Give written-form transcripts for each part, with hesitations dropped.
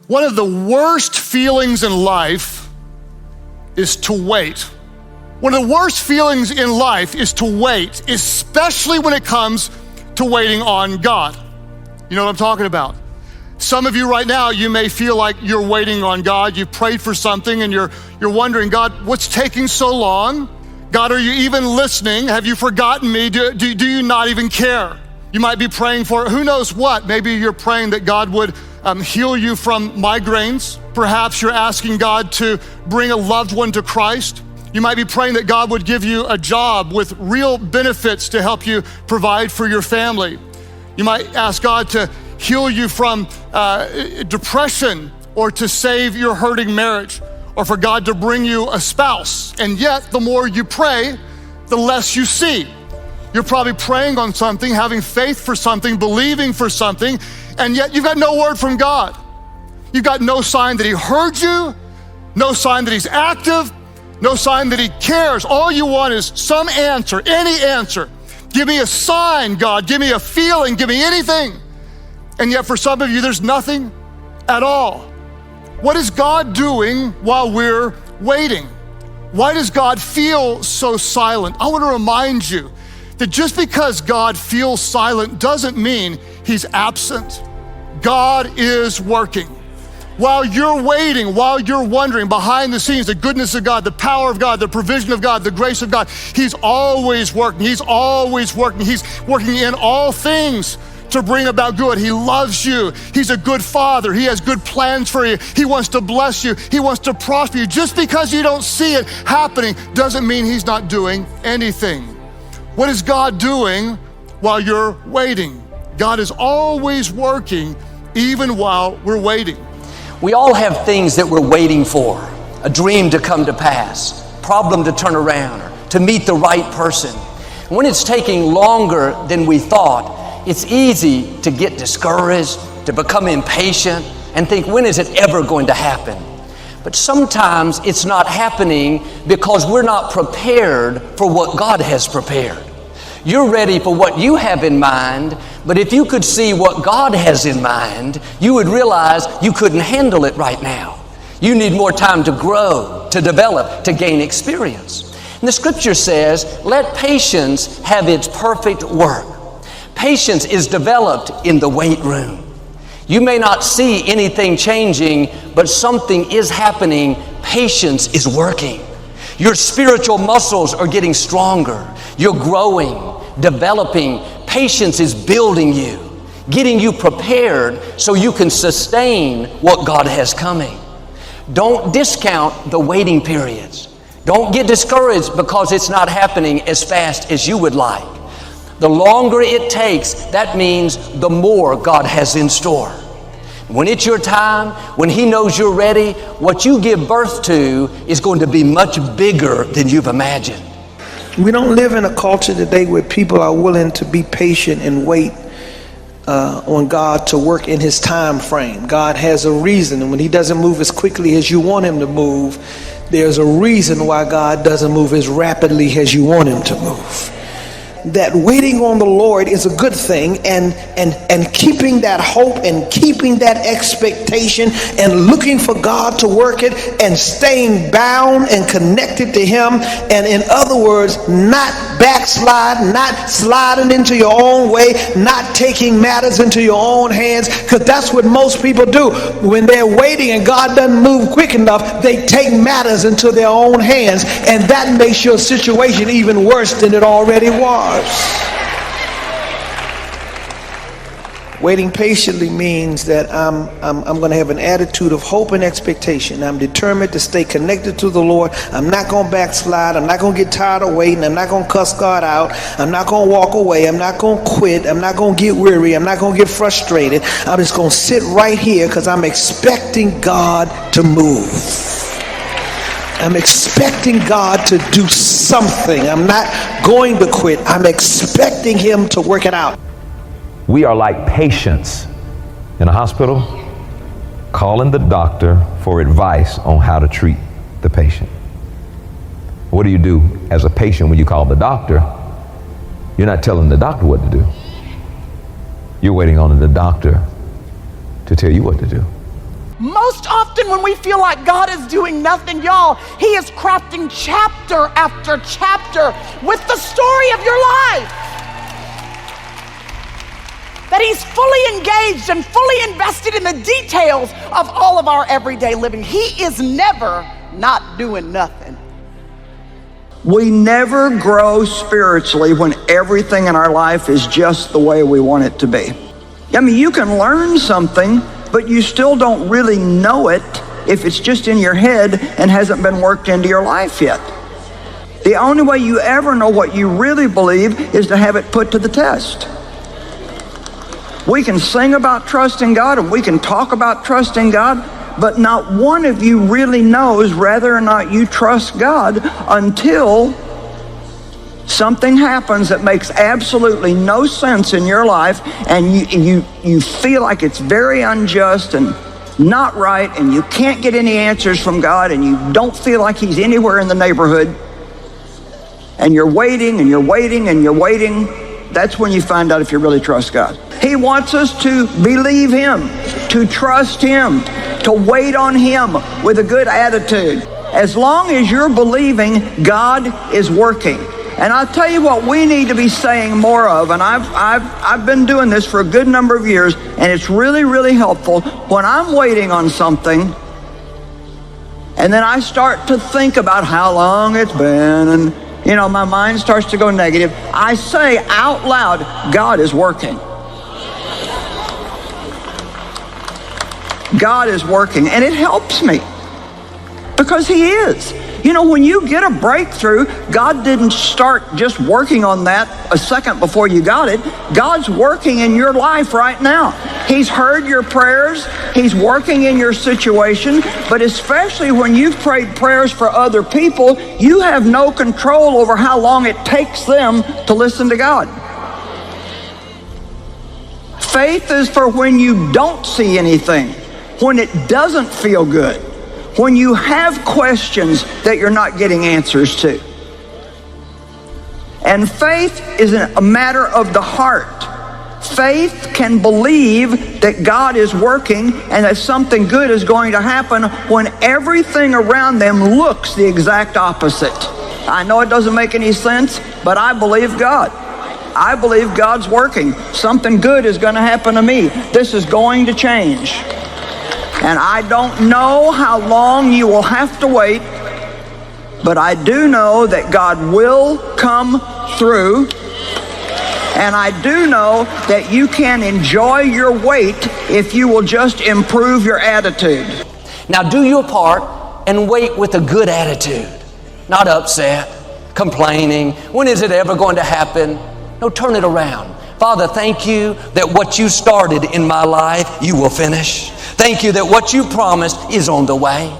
One of the worst feelings in life is to wait. One of the worst feelings in life is to wait, especially when it comes to waiting on God. You know what I'm talking about? Some of you right now, you may feel like you're waiting on God. You've prayed for something and you're wondering, God, what's taking so long? God, are you even listening? Have you forgotten me? Do you not even care? You might be praying for who knows what. Maybe you're praying that God would heal you from migraines. Perhaps you're asking God to bring a loved one to Christ. You might be praying that God would give you a job with real benefits to help you provide for your family. You might ask God to heal you from depression, or to save your hurting marriage, or for God to bring you a spouse. And yet, the more you pray, the less you see. You're probably praying on something, having faith for something, believing for something, and yet you've got no word from God. You've got no sign that he heard you, no sign that he's active, no sign that he cares. All you want is some answer, any answer. Give me a sign, God. Give me a feeling. Give me anything. And yet for some of you, there's nothing at all. What is God doing while we're waiting? Why does God feel so silent? I want to remind you that just because God feels silent doesn't mean he's absent. God is working. While you're waiting, while you're wondering behind the scenes, the goodness of God, the power of God, the provision of God, the grace of God, he's always working. He's always working. He's working in all things to bring about good. He loves you. He's a good father. He has good plans for you. He wants to bless you. He wants to prosper you. Just because you don't see it happening doesn't mean he's not doing anything. What is God doing while you're waiting? God is always working even while we're waiting. We all have things that we're waiting for. A dream to come to pass, problem to turn around, or to meet the right person. When it's taking longer than we thought, it's easy to get discouraged, to become impatient, and think, when is it ever going to happen? But sometimes it's not happening because we're not prepared for what God has prepared. You're ready for what you have in mind, but if you could see what God has in mind, you would realize you couldn't handle it right now. You need more time to grow, to develop, to gain experience. And the scripture says, let patience have its perfect work. Patience is developed in the weight room. You may not see anything changing, but something is happening. Patience is working. Your spiritual muscles are getting stronger. You're growing, developing. Patience is building you, getting you prepared so you can sustain what God has coming. Don't discount the waiting periods. Don't get discouraged because it's not happening as fast as you would like. The longer it takes, that means the more God has in store. When it's your time, when he knows you're ready, what you give birth to is going to be much bigger than you've imagined. We don't live in a culture today where people are willing to be patient and wait on God to work in his time frame. God has a reason, and when he doesn't move as quickly as you want him to move, there's a reason why God doesn't move as rapidly as you want him to move. That waiting on the Lord is a good thing, and keeping that hope and keeping that expectation and looking for God to work it and staying bound and connected to him, and in other words, not backslide, not sliding into your own way, not taking matters into your own hands, because that's what most people do. When they're waiting and God doesn't move quick enough, they take matters into their own hands, and that makes your situation even worse than it already was. Waiting patiently means that I'm going to have an attitude of hope and expectation. I'm determined to stay connected to the Lord. I'm not going to backslide. I'm not going to get tired of waiting. I'm not going to cuss God out. I'm not going to walk away. I'm not going to quit. I'm not going to get weary. I'm not going to get frustrated. I'm just going to sit right here because I'm expecting God to move. I'm expecting God to do something. I'm not going to quit. I'm expecting him to work it out. We are like patients in a hospital calling the doctor for advice on how to treat the patient. What do you do as a patient when you call the doctor? You're not telling the doctor what to do. You're waiting on the doctor to tell you what to do. Most often when we feel like God is doing nothing, y'all, He is crafting chapter after chapter with the story of your life. That He's fully engaged and fully invested in the details of all of our everyday living. He is never not doing nothing. We never grow spiritually when everything in our life is just the way we want it to be. I mean, you can learn something, but you still don't really know it if it's just in your head and hasn't been worked into your life yet. The only way you ever know what you really believe is to have it put to the test. We can sing about trusting God and we can talk about trusting God, but not one of you really knows whether or not you trust God until something happens that makes absolutely no sense in your life, and you feel like it's very unjust and not right, and you can't get any answers from God, and you don't feel like He's anywhere in the neighborhood, and you're waiting and you're waiting and you're waiting. That's when you find out if you really trust God. He wants us to believe Him, to trust Him, to wait on Him with a good attitude. As long as you're believing, God is working. And I'll tell you what we need to be saying more of, and I've been doing this for a good number of years, and it's really, really helpful. When I'm waiting on something, and then I start to think about how long it's been, and my mind starts to go negative, I say out loud, God is working. God is working, and it helps me because He is. When you get a breakthrough, God didn't start just working on that a second before you got it. God's working in your life right now. He's heard your prayers. He's working in your situation. But especially when you've prayed prayers for other people, you have no control over how long it takes them to listen to God. Faith is for when you don't see anything, when it doesn't feel good, when you have questions that you're not getting answers to. And faith is a matter of the heart. Faith can believe that God is working and that something good is going to happen when everything around them looks the exact opposite. I know it doesn't make any sense, but I believe God. I believe God's working. Something good is going to happen to me. This is going to change. And I don't know how long you will have to wait, but I do know that God will come through. And I do know that you can enjoy your wait if you will just improve your attitude. Now do your part and wait with a good attitude, not upset, complaining. When is it ever going to happen? No, turn it around. Father, thank you that what you started in my life, you will finish. Thank you that what you promised is on the way.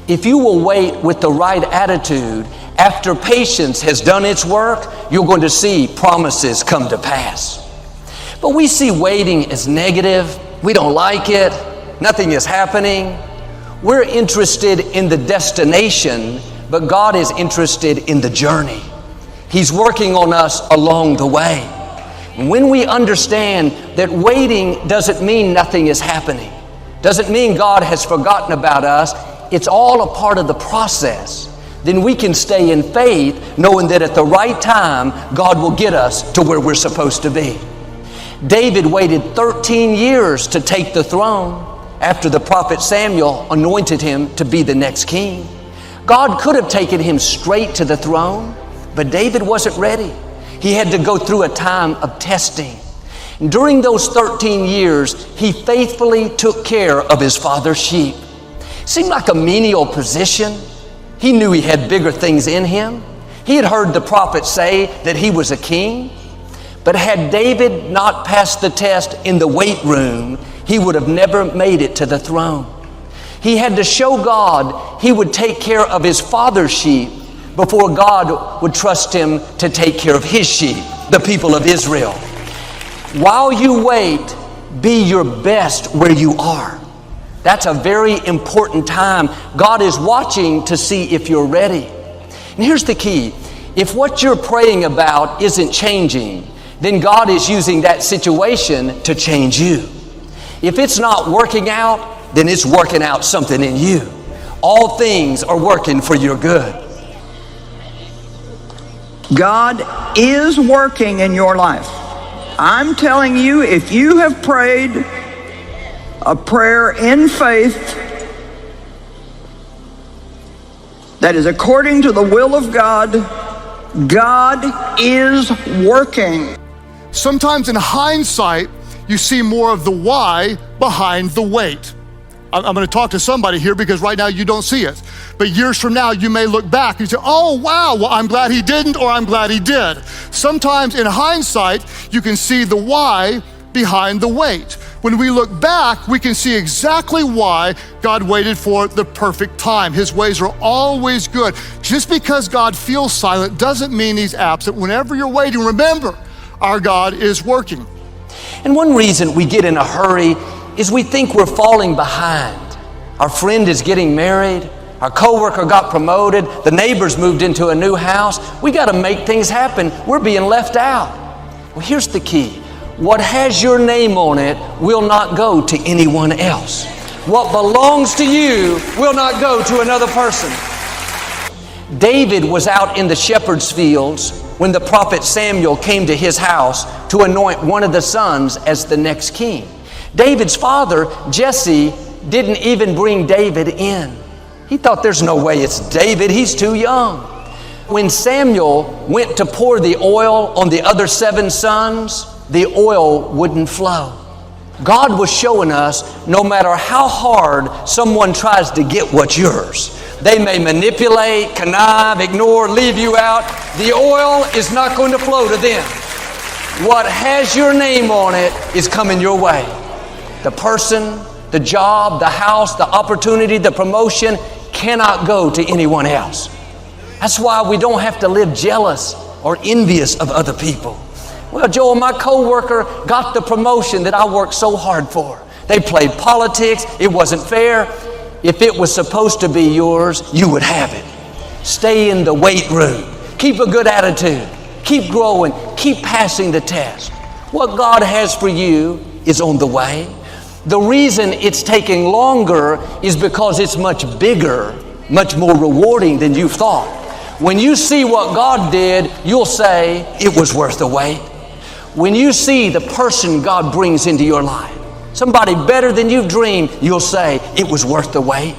If you will wait with the right attitude, after patience has done its work, you're going to see promises come to pass. But we see waiting as negative. We don't like it. Nothing is happening. We're interested in the destination, but God is interested in the journey. He's working on us along the way. When we understand that waiting doesn't mean nothing is happening, doesn't mean God has forgotten about us, it's all a part of the process, then we can stay in faith knowing that at the right time, God will get us to where we're supposed to be. David waited 13 years to take the throne after the prophet Samuel anointed him to be the next king. God could have taken him straight to the throne, but David wasn't ready. He had to go through a time of testing. During those 13 years, he faithfully took care of his father's sheep. Seemed like a menial position. He knew he had bigger things in him. He had heard the prophet say that he was a king. But had David not passed the test in the weight room, he would have never made it to the throne. He had to show God he would take care of his father's sheep before God would trust him to take care of his sheep, the people of Israel. While you wait, be your best where you are. That's a very important time. God is watching to see if you're ready. And here's the key. If what you're praying about isn't changing, then God is using that situation to change you. If it's not working out, then it's working out something in you. All things are working for your good. God is working in your life. I'm telling you, if you have prayed a prayer in faith that is according to the will of God, God is working. Sometimes in hindsight, you see more of the why behind the wait. I'm going to talk to somebody here because right now you don't see it. But years from now, you may look back and say, oh, wow, well, I'm glad he didn't, or I'm glad he did. Sometimes in hindsight, you can see the why behind the wait. When we look back, we can see exactly why God waited for the perfect time. His ways are always good. Just because God feels silent doesn't mean he's absent. Whenever you're waiting, remember, our God is working. And one reason we get in a hurry is we think we're falling behind. Our friend is getting married, our coworker got promoted, the neighbors moved into a new house. We got to make things happen. We're being left out. Well, here's the key. What has your name on it will not go to anyone else. What belongs to you will not go to another person. David was out in the shepherd's fields when the prophet Samuel came to his house to anoint one of the sons as the next king. David's father, Jesse, didn't even bring David in. He thought, there's no way it's David, he's too young. When Samuel went to pour the oil on the other 7 sons, the oil wouldn't flow. God was showing us no matter how hard someone tries to get what's yours, they may manipulate, connive, ignore, leave you out, the oil is not going to flow to them. What has your name on it is coming your way. The person, the job, the house, the opportunity, the promotion cannot go to anyone else. That's why we don't have to live jealous or envious of other people. Well, Joel, my coworker got the promotion that I worked so hard for. They played politics. It wasn't fair. If it was supposed to be yours, you would have it. Stay in the weight room. Keep a good attitude. Keep growing. Keep passing the test. What God has for you is on the way. The reason it's taking longer is because it's much bigger, much more rewarding than you thought. When you see what God did, you'll say, it was worth the wait. When you see the person God brings into your life, somebody better than you've dreamed, you'll say, it was worth the wait.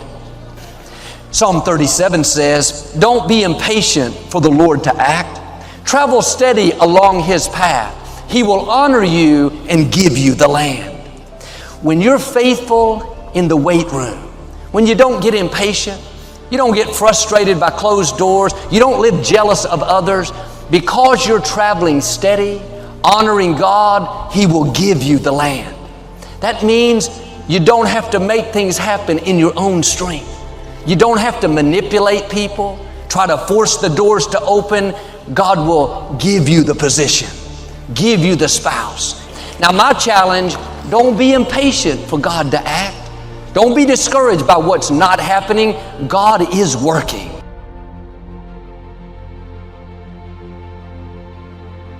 Psalm 37 says, don't be impatient for the Lord to act. Travel steady along His path. He will honor you and give you the land. When you're faithful in the weight room, when you don't get impatient, you don't get frustrated by closed doors, you don't live jealous of others, because you're traveling steady, honoring God, He will give you the land. That means you don't have to make things happen in your own strength. You don't have to manipulate people, try to force the doors to open. God will give you the position, give you the spouse. Now my challenge, don't be impatient for God to act. Don't be discouraged by what's not happening. God is working.